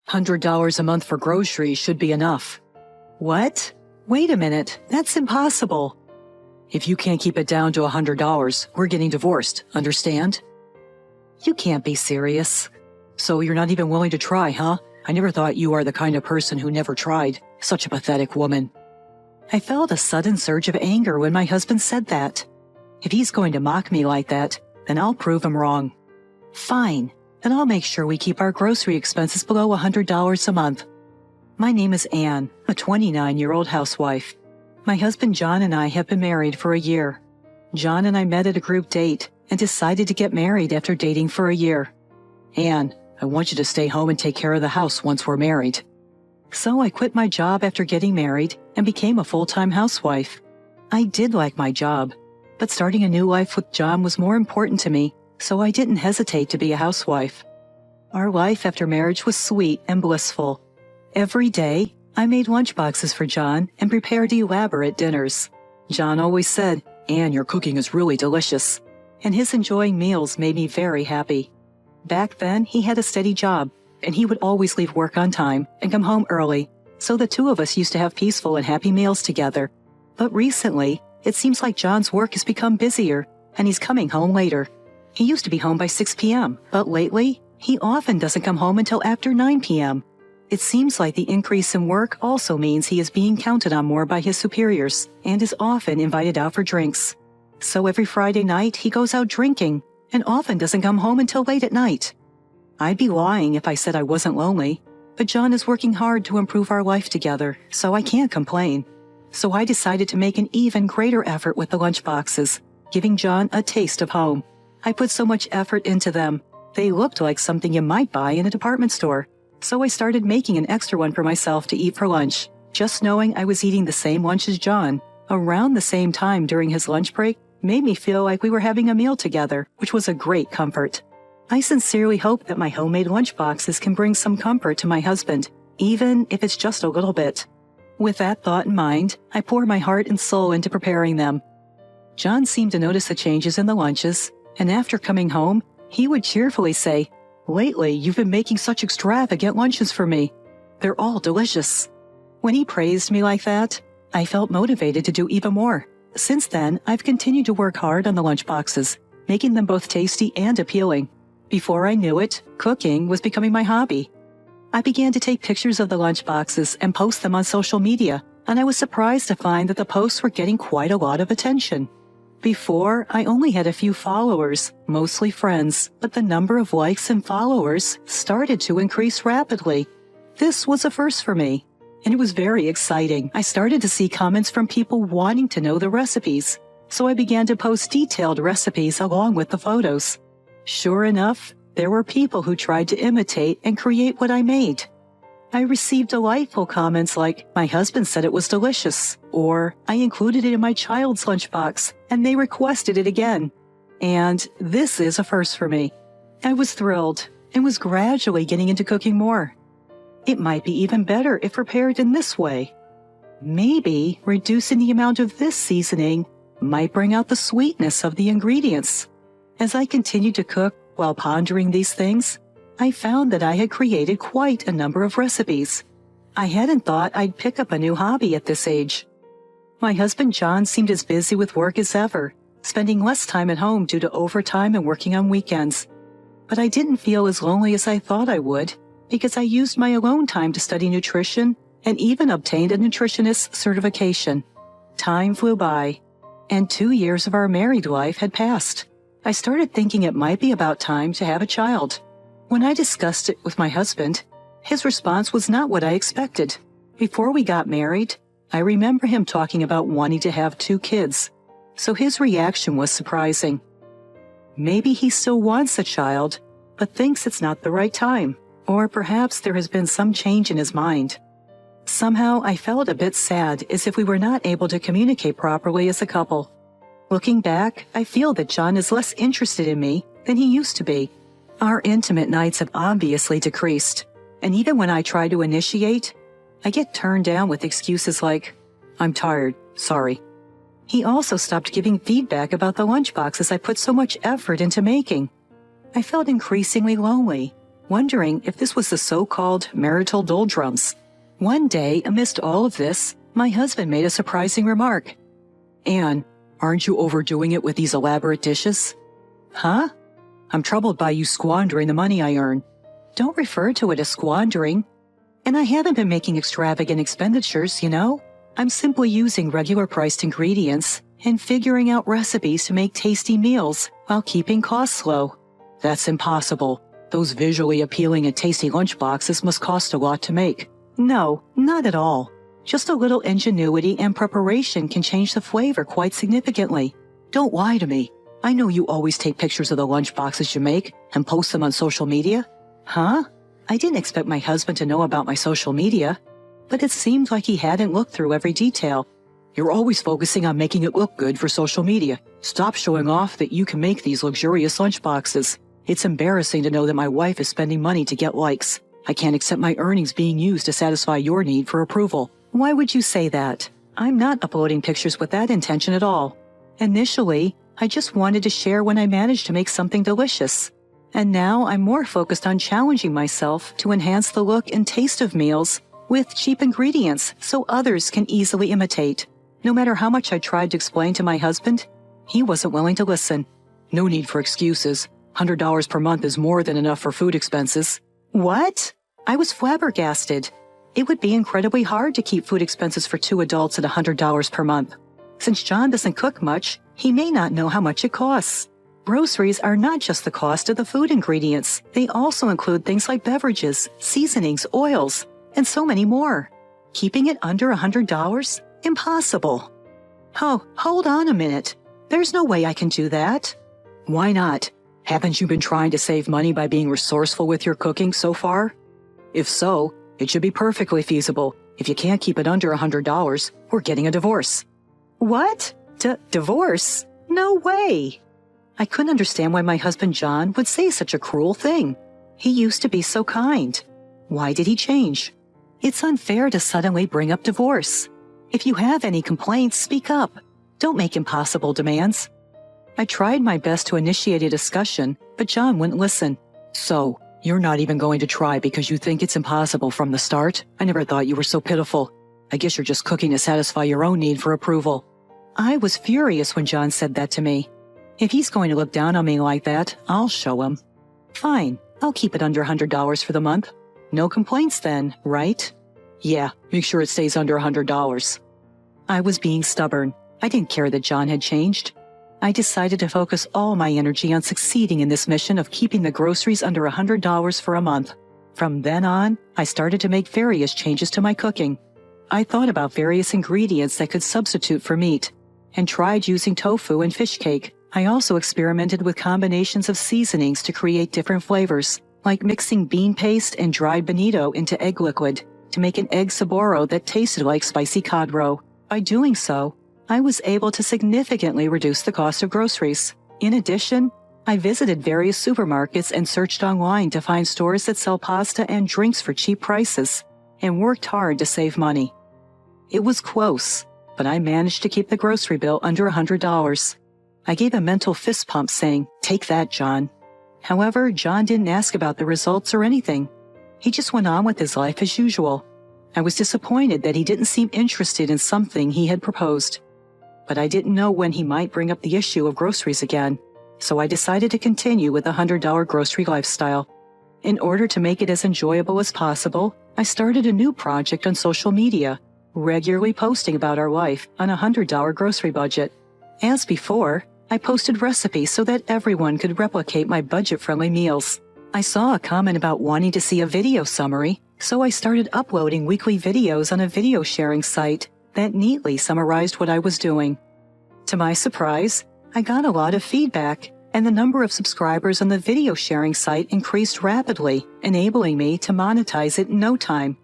$100 a month for groceries should be enough. What? Wait a minute, that's impossible. If you can't keep it down to $100, we're getting divorced, understand? You can't be serious. So you're not even willing to try, huh? I never thought you are the kind of person who never tried. Such a pathetic woman. I felt a sudden surge of anger when my husband said that. If he's going to mock me like that, then I'll prove him wrong. Fine, then I'll make sure we keep our grocery expenses below $100 a month. My name is Anne, a 29-year-old housewife. My husband John and I have been married for a year. John and I met at a group date and decided to get married after dating for a year. Anne, I want you to stay home and take care of the house once we're married. So I quit my job after getting married and became a full-time housewife. I did like my job, but starting a new life with John was more important to me, so I didn't hesitate to be a housewife. Our life after marriage was sweet and blissful. Every day, I made lunchboxes for John and prepared elaborate dinners. John always said, "Anne, your cooking is really delicious," and his enjoying meals made me very happy. Back then, he had a steady job, and he would always leave work on time and come home early, so the two of us used to have peaceful and happy meals together. But recently, it seems like John's work has become busier, and he's coming home later. He used to be home by 6 p.m., but lately, he often doesn't come home until after 9 p.m. It seems like the increase in work also means he is being counted on more by his superiors and is often invited out for drinks. So every Friday night, he goes out drinking and often doesn't come home until late at night. I'd be lying if I said I wasn't lonely, but John is working hard to improve our life together, so I can't complain. So I decided to make an even greater effort with the lunchboxes, giving John a taste of home. I put so much effort into them. They looked like something you might buy in a department store. So I started making an extra one for myself to eat for lunch, just knowing I was eating the same lunch as John, around the same time during his lunch break, made me feel like we were having a meal together, which was a great comfort. I sincerely hope that my homemade lunchboxes can bring some comfort to my husband, even if it's just a little bit. With that thought in mind, I pour my heart and soul into preparing them. John seemed to notice the changes in the lunches, and after coming home, he would cheerfully say, "Lately, you've been making such extravagant lunches for me. They're all delicious." When he praised me like that, I felt motivated to do even more. Since then, I've continued to work hard on the lunchboxes, making them both tasty and appealing. Before I knew it, cooking was becoming my hobby. I began to take pictures of the lunchboxes and post them on social media, and I was surprised to find that the posts were getting quite a lot of attention. Before, I only had a few followers, mostly friends, but the number of likes and followers started to increase rapidly. This was a first for me, and it was very exciting. I started to see comments from people wanting to know the recipes, so I began to post detailed recipes along with the photos. Sure enough, there were people who tried to imitate and create what I made. I received delightful comments like, "My husband said it was delicious," or "I included it in my child's lunchbox, and they requested it again." And this is a first for me. I was thrilled and was gradually getting into cooking more. It might be even better if prepared in this way. Maybe reducing the amount of this seasoning might bring out the sweetness of the ingredients. As I continued to cook while pondering these things, I found that I had created quite a number of recipes. I hadn't thought I'd pick up a new hobby at this age. My husband John seemed as busy with work as ever, spending less time at home due to overtime and working on weekends. But I didn't feel as lonely as I thought I would, because I used my alone time to study nutrition and even obtained a nutritionist certification. Time flew by, and 2 years of our married life had passed. I started thinking it might be about time to have a child. When I discussed it with my husband, his response was not what I expected. Before we got married, I remember him talking about wanting to have 2 kids, so his reaction was surprising. Maybe he still wants a child, but thinks it's not the right time, or perhaps there has been some change in his mind. Somehow I felt a bit sad, as if we were not able to communicate properly as a couple. Looking back, I feel that John is less interested in me than he used to be. Our intimate nights have obviously decreased, and even when I try to initiate, I get turned down with excuses like, "I'm tired, sorry." He also stopped giving feedback about the lunchboxes I put so much effort into making. I felt increasingly lonely, wondering if this was the so-called marital doldrums. One day, amidst all of this, my husband made a surprising remark. "Anne, aren't you overdoing it with these elaborate dishes?" "Huh? I'm troubled by you squandering the money I earn." "Don't refer to it as squandering. And I haven't been making extravagant expenditures, you know. I'm simply using regular priced ingredients and figuring out recipes to make tasty meals while keeping costs low." "That's impossible. Those visually appealing and tasty lunchboxes must cost a lot to make." "No, not at all. Just a little ingenuity and preparation can change the flavor quite significantly. Don't lie to me. I know you always take pictures of the lunchboxes you make and post them on social media." "Huh? I didn't expect my husband to know about my social media, but it seemed like he hadn't looked through every detail." "You're always focusing on making it look good for social media. Stop showing off that you can make these luxurious lunchboxes. It's embarrassing to know that my wife is spending money to get likes. I can't accept my earnings being used to satisfy your need for approval." "Why would you say that? I'm not uploading pictures with that intention at all. Initially, I just wanted to share when I managed to make something delicious. And now I'm more focused on challenging myself to enhance the look and taste of meals with cheap ingredients so others can easily imitate." No matter how much I tried to explain to my husband, he wasn't willing to listen. "No need for excuses. $100 per month is more than enough for food expenses." "What?" I was flabbergasted. It would be incredibly hard to keep food expenses for 2 adults at $100 per month. Since John doesn't cook much, he may not know how much it costs. Groceries are not just the cost of the food ingredients. They also include things like beverages, seasonings, oils, and so many more. Keeping it under $100? Impossible. "Oh, hold on a minute. There's no way I can do that." "Why not? Haven't you been trying to save money by being resourceful with your cooking so far? If so, it should be perfectly feasible. If you can't keep it under $100, we're getting a divorce." "What? Divorce? No way!" I couldn't understand why my husband John would say such a cruel thing. He used to be so kind. Why did he change? It's unfair to suddenly bring up divorce. If you have any complaints, speak up. Don't make impossible demands. I tried my best to initiate a discussion, but John wouldn't listen. "So, you're not even going to try because you think it's impossible from the start? I never thought you were so pitiful. I guess you're just cooking to satisfy your own need for approval." I was furious when John said that to me. If he's going to look down on me like that, I'll show him. "Fine, I'll keep it under $100 for the month. No complaints then, right?" "Yeah, make sure it stays under $100. I was being stubborn. I didn't care that John had changed. I decided to focus all my energy on succeeding in this mission of keeping the groceries under $100 for a month. From then on, I started to make various changes to my cooking. I thought about various ingredients that could substitute for meat, and tried using tofu and fish cake. I also experimented with combinations of seasonings to create different flavors, like mixing bean paste and dried bonito into egg liquid to make an egg saboro that tasted like spicy cod roe. By doing so, I was able to significantly reduce the cost of groceries. In addition, I visited various supermarkets and searched online to find stores that sell pasta and drinks for cheap prices, and worked hard to save money. It was close, but I managed to keep the grocery bill under $100. I gave a mental fist pump saying, "Take that, John." However, John didn't ask about the results or anything. He just went on with his life as usual. I was disappointed that he didn't seem interested in something he had proposed. But I didn't know when he might bring up the issue of groceries again, so I decided to continue with the $100 grocery lifestyle. In order to make it as enjoyable as possible, I started a new project on social media, regularly posting about our life on a $100 grocery budget. As before, I posted recipes so that everyone could replicate my budget-friendly meals. I saw a comment about wanting to see a video summary, so I started uploading weekly videos on a video sharing site that neatly summarized what I was doing. To my surprise, I got a lot of feedback, and the number of subscribers on the video sharing site increased rapidly, enabling me to monetize it in no time.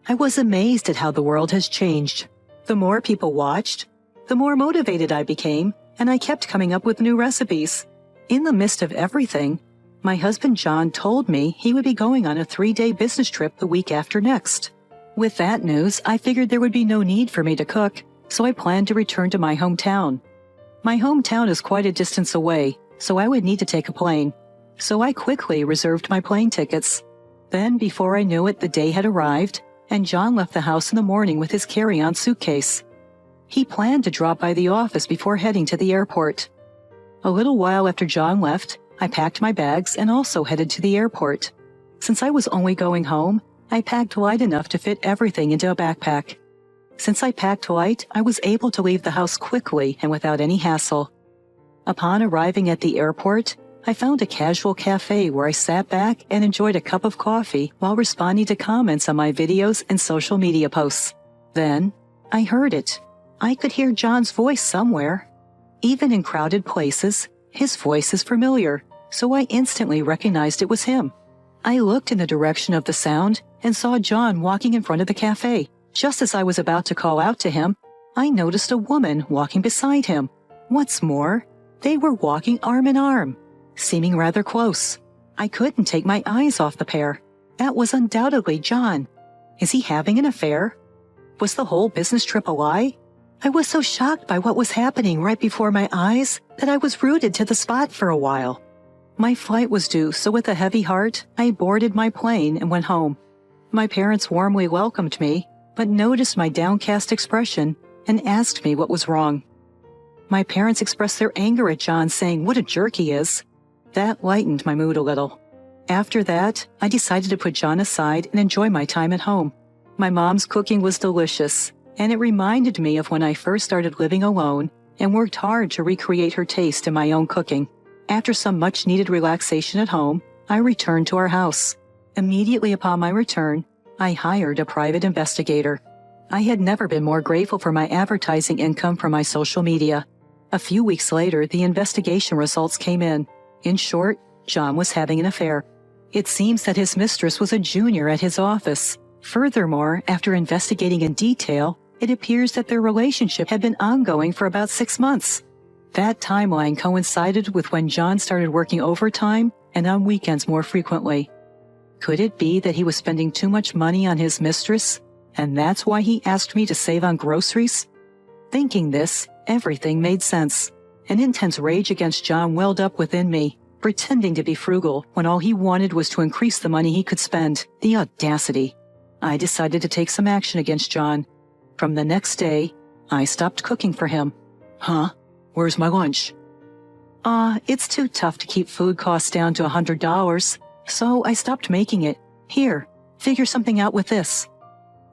I was amazed at how the world has changed. The more people watched, the more motivated I became, and I kept coming up with new recipes. In the midst of everything, my husband John told me he would be going on a 3-day business trip the week after next. With that news, I figured there would be no need for me to cook, so I planned to return to my hometown. My hometown is quite a distance away, so I would need to take a plane. so I quickly reserved my plane tickets. Then, before I knew it, the day had arrived, and John left the house in the morning with his carry-on suitcase. He planned to drop by the office before heading to the airport. A little while after John left, I packed my bags and also headed to the airport. Since I was only going home, I packed light enough to fit everything into a backpack. Since I packed light, I was able to leave the house quickly and without any hassle. Upon arriving at the airport, I found a casual cafe where I sat back and enjoyed a cup of coffee while responding to comments on my videos and social media posts. Then, I heard it. I could hear John's voice somewhere. Even in crowded places, his voice is familiar, so I instantly recognized it was him. I looked in the direction of the sound and saw John walking in front of the cafe. Just as I was about to call out to him, I noticed a woman walking beside him. What's more, they were walking arm in arm, seeming rather close. I couldn't take my eyes off the pair. That was undoubtedly John. Is he having an affair? Was the whole business trip a lie? I was so shocked by what was happening right before my eyes that I was rooted to the spot for a while. My flight was due, so with a heavy heart, I boarded my plane and went home. My parents warmly welcomed me, but noticed my downcast expression and asked me what was wrong. My parents expressed their anger at John, saying what a jerk he is. That lightened my mood a little. After that, I decided to put John aside and enjoy my time at home. My mom's cooking was delicious, and it reminded me of when I first started living alone and worked hard to recreate her taste in my own cooking. After some much-needed relaxation at home, I returned to our house. Immediately upon my return, I hired a private investigator. I had never been more grateful for my advertising income from my social media. A few weeks later, the investigation results came in. In short, John was having an affair. It seems that his mistress was a junior at his office. Furthermore, after investigating in detail, it appears that their relationship had been ongoing for about 6 months. That timeline coincided with when John started working overtime and on weekends more frequently. Could it be that he was spending too much money on his mistress, and that's why he asked me to save on groceries? Thinking this, everything made sense. An intense rage against John welled up within me, pretending to be frugal when all he wanted was to increase the money he could spend. The audacity. I decided to take some action against John. From the next day, I stopped cooking for him. Huh? Where's my lunch? It's too tough to keep food costs down to $100. So I stopped making it. Here, figure something out with this.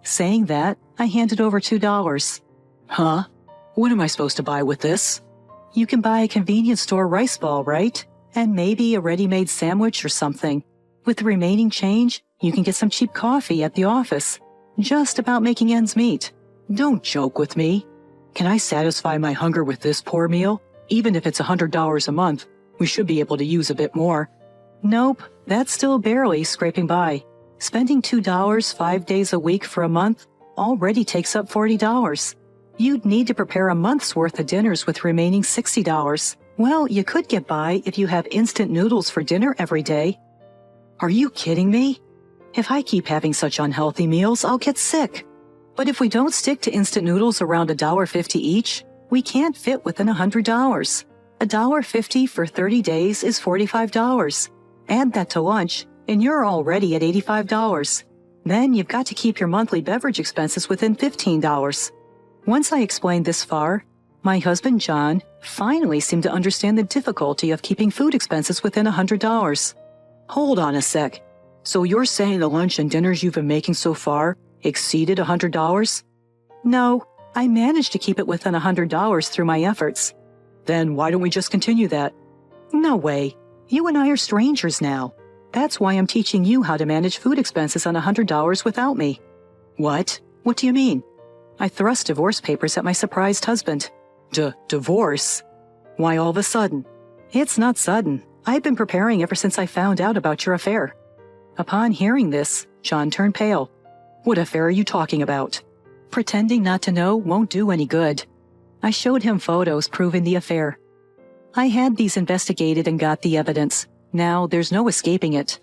Saying that, I handed over $2. Huh? What am I supposed to buy with this? You can buy a convenience store rice ball, right? And maybe a ready-made sandwich or something. With the remaining change, you can get some cheap coffee at the office. Just about making ends meet. Don't joke with me. Can I satisfy my hunger with this poor meal? Even if it's $100 a month, we should be able to use a bit more. Nope, that's still barely scraping by. Spending $2 5 days a week for a month already takes up $40. You'd need to prepare a month's worth of dinners with remaining $60. Well, you could get by if you have instant noodles for dinner every day. Are you kidding me? If I keep having such unhealthy meals, I'll get sick. But if we don't stick to instant noodles around $1.50 each, we can't fit within $100. $1.50 for 30 days is $45. Add that to lunch, and you're already at $85. Then you've got to keep your monthly beverage expenses within $15. Once I explained this far, my husband John finally seemed to understand the difficulty of keeping food expenses within $100. Hold on a sec. So you're saying the lunch and dinners you've been making so far exceeded $100? No, I managed to keep it within $100 through my efforts. Then why don't we just continue that? No way. You and I are strangers now. That's why I'm teaching you how to manage food expenses on $100 without me. What? What do you mean? I thrust divorce papers at my surprised husband. Divorce? Why all of a sudden? It's not sudden. I've been preparing ever since I found out about your affair. Upon hearing this, John turned pale. What affair are you talking about? Pretending not to know won't do any good. I showed him photos proving the affair. I had these investigated and got the evidence. Now there's no escaping it.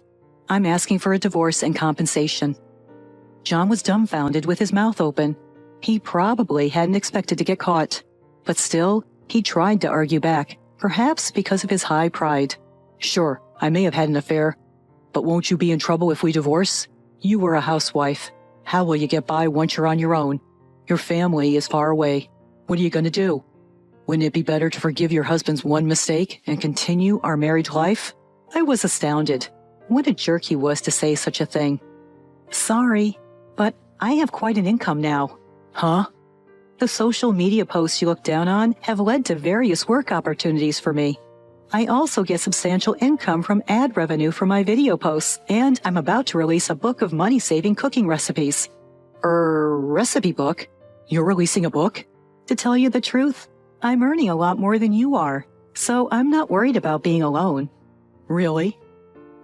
I'm asking for a divorce and compensation. John was dumbfounded with his mouth open. He probably hadn't expected to get caught. But still, he tried to argue back, perhaps because of his high pride. Sure, I may have had an affair, but won't you be in trouble if we divorce? You were a housewife. How will you get by once you're on your own? Your family is far away. What are you going to do? Wouldn't it be better to forgive your husband's one mistake and continue our married life? I was astounded. What a jerk he was to say such a thing. Sorry, but I have quite an income now. Huh? The social media posts you look down on have led to various work opportunities for me. I also get substantial income from ad revenue for my video posts, and I'm about to release a book of money-saving cooking recipes. Recipe book? You're releasing a book? To tell you the truth, I'm earning a lot more than you are, so I'm not worried about being alone. Really?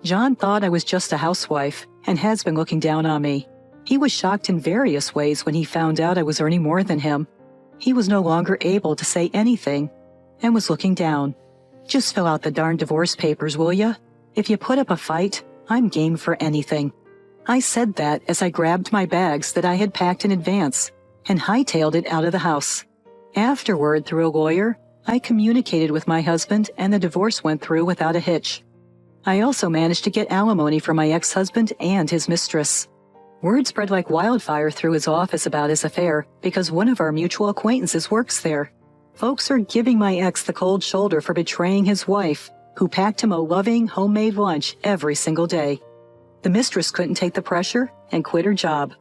John thought I was just a housewife and has been looking down on me. He was shocked in various ways when he found out I was earning more than him. He was no longer able to say anything and was looking down. Just fill out the darn divorce papers, will ya? If you put up a fight, I'm game for anything. I said that as I grabbed my bags that I had packed in advance and hightailed it out of the house. Afterward, through a lawyer, I communicated with my husband and the divorce went through without a hitch. I also managed to get alimony from my ex-husband and his mistress. Word spread like wildfire through his office about his affair because one of our mutual acquaintances works there. Folks are giving my ex the cold shoulder for betraying his wife, who packed him a loving, homemade lunch every single day. The mistress couldn't take the pressure and quit her job.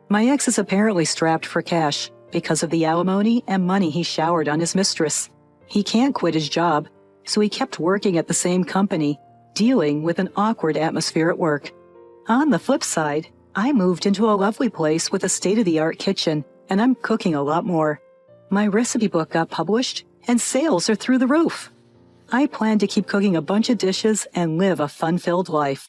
My ex is apparently strapped for cash because of the alimony and money he showered on his mistress. He can't quit his job, so he kept working at the same company, dealing with an awkward atmosphere at work. On the flip side, I moved into a lovely place with a state-of-the-art kitchen, and I'm cooking a lot more. My recipe book got published, and sales are through the roof. I plan to keep cooking a bunch of dishes and live a fun-filled life.